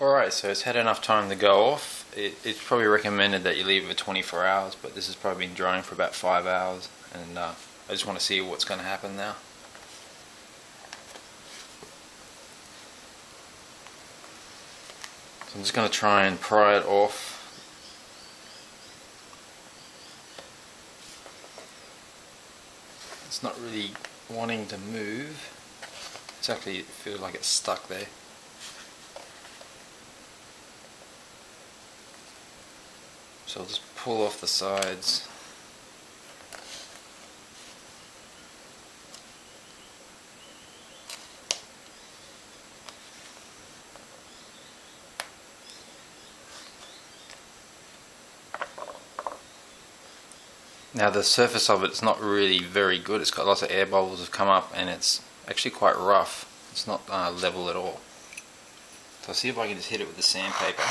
Alright, so it's had enough time to go off. It's probably recommended that you leave it for 24 hours, but this has probably been drying for about 5 hours, and I just want to see what's going to happen now. So I'm just going to try and pry it off. It's not really wanting to move. It's actually, it feels like it's stuck there. So I'll just pull off the sides. Now the surface of it's not really very good. It's got lots of air bubbles have come up, and it's actually quite rough. It's not level at all. So I'll see if I can just hit it with the sandpaper.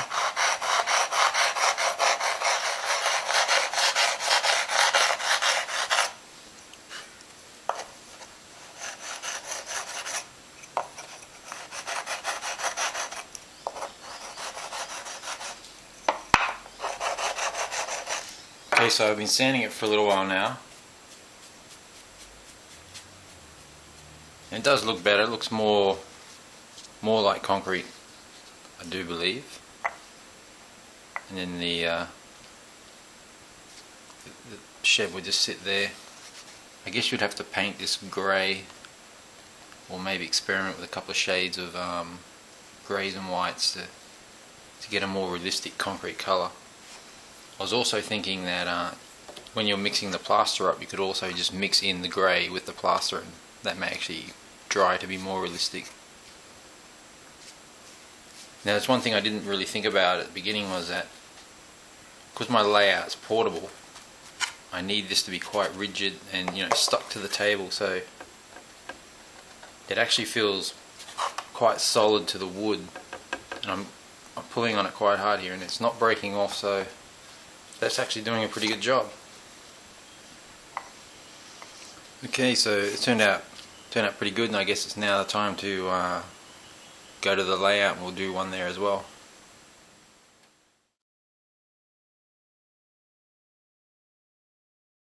Okay, so I've been sanding it for a little while now. And it does look better. It looks more like concrete, I do believe. And then the shed would just sit there. I guess you'd have to paint this grey, or maybe experiment with a couple of shades of greys and whites to get a more realistic concrete colour. I was also thinking that when you're mixing the plaster up, you could also just mix in the grey with the plaster, and that may actually dry to be more realistic. Now there's one thing I didn't really think about at the beginning, was that because my layout's portable, I need this to be quite rigid and, you know, stuck to the table, so it actually feels quite solid to the wood, and I'm pulling on it quite hard here and it's not breaking off, so that's actually doing a pretty good job. Okay, so it turned out pretty good, and I guess it's now the time to go to the layout, and we'll do one there as well.